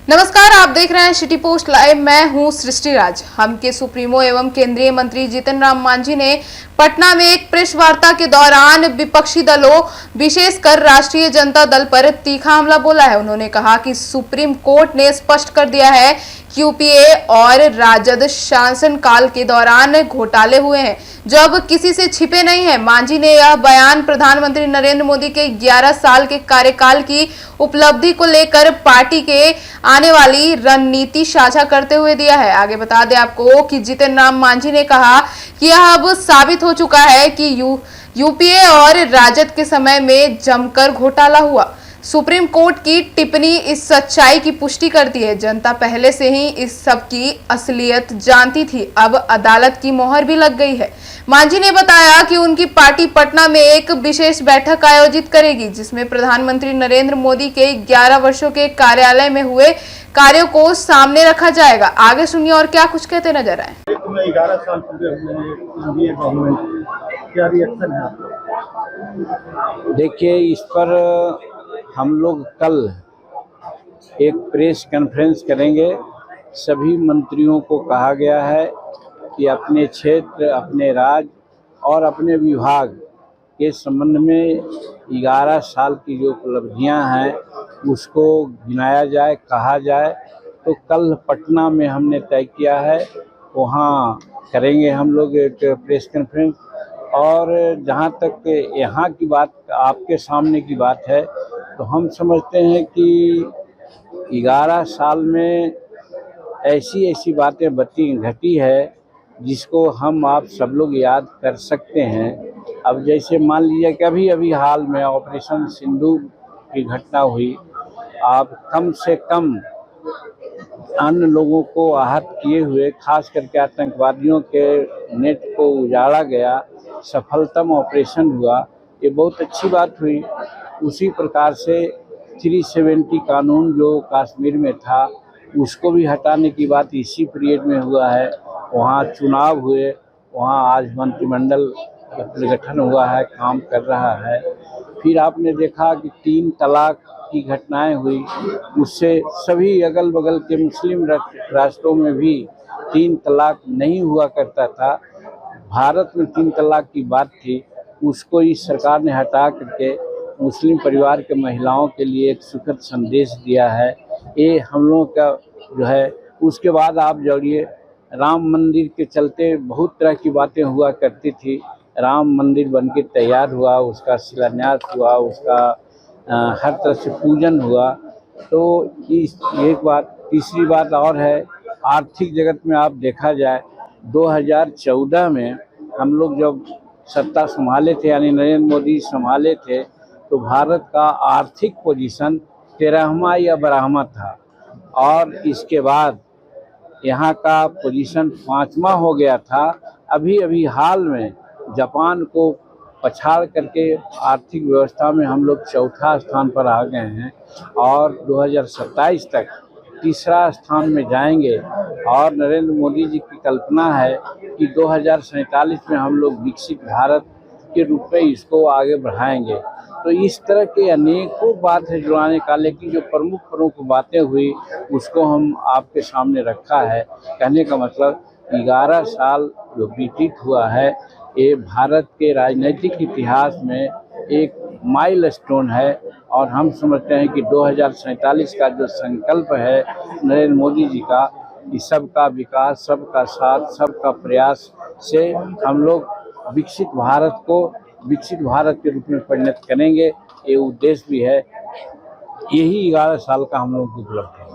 नमस्कार, आप देख रहे हैं सिटी पोस्ट लाइव। मैं हूं सृष्टि राज। हम के सुप्रीमो एवं केंद्रीय मंत्री जीतन राम मांझी ने पटना में एक प्रेस वार्ता के दौरान विपक्षी दलों विशेषकर राष्ट्रीय जनता दल पर तीखा हमला बोला है। उन्होंने कहा कि सुप्रीम कोर्ट ने स्पष्ट कर दिया है कि यूपीए और राजद शासनकाल के दौरान घोटाले हुए हैं, जो अब किसी से छिपे नहीं है। मांझी ने यह बयान प्रधानमंत्री नरेंद्र मोदी के 11 साल के कार्यकाल की उपलब्धि को लेकर पार्टी के आने वाली रणनीति साझा करते हुए दिया है। आगे बता दें आपको कि जीतन राम मांझी ने कहा कि यह अब साबित हो चुका है कि यूपीए और राजद के समय में जमकर घोटाला हुआ। सुप्रीम कोर्ट की टिप्पणी इस सच्चाई की पुष्टि करती है। जनता पहले से ही इस सब की असलियत जानती थी, अब अदालत की मोहर भी लग गई है। मांझी ने बताया कि उनकी पार्टी पटना में एक विशेष बैठक आयोजित करेगी, जिसमें प्रधानमंत्री नरेंद्र मोदी के 11 वर्षों के कार्यालय में हुए कार्यों को सामने रखा जाएगा। आगे सुनिए और क्या कुछ कहते नजर आए। 11 साल पूरे हुए गवर्नमेंट, क्या रिएक्शन है आपका? देखिए, इस पर हम लोग कल एक प्रेस कॉन्फ्रेंस करेंगे। सभी मंत्रियों को कहा गया है कि अपने क्षेत्र, अपने राज्य और अपने विभाग के संबंध में 11 साल की जो उपलब्धियां हैं उसको गिनाया जाए, कहा जाए। तो कल पटना में हमने तय किया है, वहाँ करेंगे हम लोग एक प्रेस कॉन्फ्रेंस। और जहाँ तक यहाँ की बात, आपके सामने की बात है, तो हम समझते हैं कि 11 साल में ऐसी ऐसी बातें घटी है जिसको हम आप सब लोग याद कर सकते हैं। अब जैसे मान लीजिए कि अभी अभी हाल में ऑपरेशन सिंदूर की घटना हुई, आप कम से कम अन्य लोगों को आहत किए हुए, खास करके आतंकवादियों के नेट को उजाड़ा गया, सफलतम ऑपरेशन हुआ, ये बहुत अच्छी बात हुई। उसी प्रकार से 370 कानून जो कश्मीर में था उसको भी हटाने की बात इसी पीरियड में हुआ है। वहाँ चुनाव हुए, वहाँ आज मंत्रिमंडल गठन हुआ है, काम कर रहा है। फिर आपने देखा कि 3 तलाक की घटनाएं हुई, उससे सभी अगल बगल के मुस्लिम राष्ट्रों में भी 3 तलाक नहीं हुआ करता था। भारत में 3 तलाक की बात थी, उसको इस सरकार ने हटा करके मुस्लिम परिवार के महिलाओं के लिए एक सुखद संदेश दिया है। ये हम लोगों का जो है। उसके बाद आप जोड़िए, राम मंदिर के चलते बहुत तरह की बातें हुआ करती थी। राम मंदिर बनके तैयार हुआ, उसका शिलान्यास हुआ, उसका हर तरह से पूजन हुआ। तो इस एक बात, तीसरी बात और है, आर्थिक जगत में आप देखा जाए 2014 में हम लोग जब सत्ता संभाले थे, यानी नरेंद्र मोदी संभाले थे, तो भारत का आर्थिक पोजीशन 13वां या 12वां था, और इसके बाद यहाँ का पोजीशन 5वां हो गया था। अभी अभी हाल में जापान को पछाड़ करके आर्थिक व्यवस्था में हम लोग 4था स्थान पर आ गए हैं, और 2027 तक 3रा स्थान में जाएंगे। और नरेंद्र मोदी जी की कल्पना है कि 2047 में हम लोग विकसित भारत के रूप में इसको आगे बढ़ाएंगे। तो इस तरह के अनेकों बात है जुड़ाने का, लेकिन जो प्रमुख बातें हुई उसको हम आपके सामने रखा है। कहने का मतलब 11 साल जो व्यतीत हुआ है, ये भारत के राजनीतिक इतिहास में एक माइलस्टोन है। और हम समझते हैं कि 2047 का जो संकल्प है नरेंद्र मोदी जी का, कि सबका विकास, सबका साथ, सबका प्रयास से हम लोग विकसित भारत को विकसित भारत के रूप में परिणत करेंगे, ये उद्देश्य भी है। यही 11 साल का हम लोग की उपलब्धि है।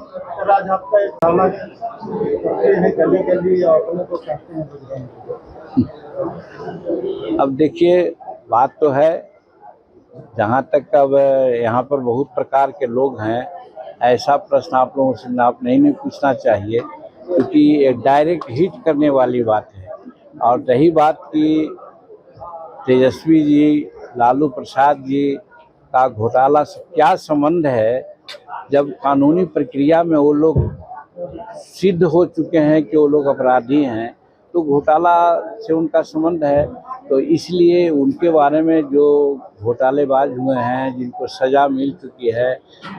आज आपका एक गली अपने को कहते हैं। अब देखिए, बात तो है, जहाँ तक अब यहाँ पर बहुत प्रकार के लोग हैं, ऐसा प्रश्न आप लोगों से आप नहीं पूछना चाहिए, क्योंकि एक डायरेक्ट हिट करने वाली बात है। और रही बात की तेजस्वी जी, लालू प्रसाद जी का घोटाला से क्या संबंध है, जब कानूनी प्रक्रिया में वो लोग सिद्ध हो चुके हैं कि वो लोग अपराधी हैं, तो घोटाला से उनका संबंध है। तो इसलिए उनके बारे में जो घोटालेबाज हुए हैं, जिनको सज़ा मिल चुकी है,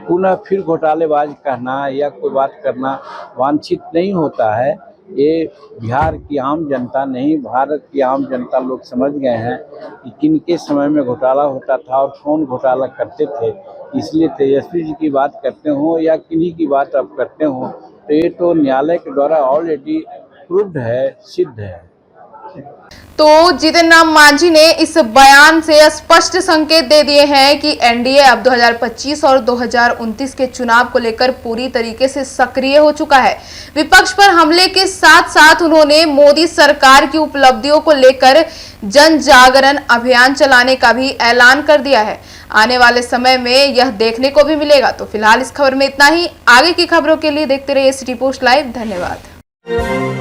पुनः फिर घोटालेबाज कहना या कोई बात करना वांछित नहीं होता है। ये बिहार की आम जनता नहीं, भारत की आम जनता लोग समझ गए हैं कि किनके समय में घोटाला होता था और कौन घोटाला करते थे। इसलिए तेजस्वी जी की बात करते हों या किन्हीं की बात अब करते हों, तो ये तो न्यायालय के द्वारा ऑलरेडी प्रूव्ड है, सिद्ध है। तो जीतन राम मांझी ने इस बयान से स्पष्ट संकेत दे दिए हैं कि एनडीए अब 2025 और 2029 के चुनाव को लेकर पूरी तरीके से सक्रिय हो चुका है। विपक्ष पर हमले के साथ साथ उन्होंने मोदी सरकार की उपलब्धियों को लेकर जन जागरण अभियान चलाने का भी ऐलान कर दिया है। आने वाले समय में यह देखने को भी मिलेगा। तो फिलहाल इस खबर में इतना ही। आगे की खबरों के लिए देखते रहिए सिटी पोस्ट लाइव। धन्यवाद।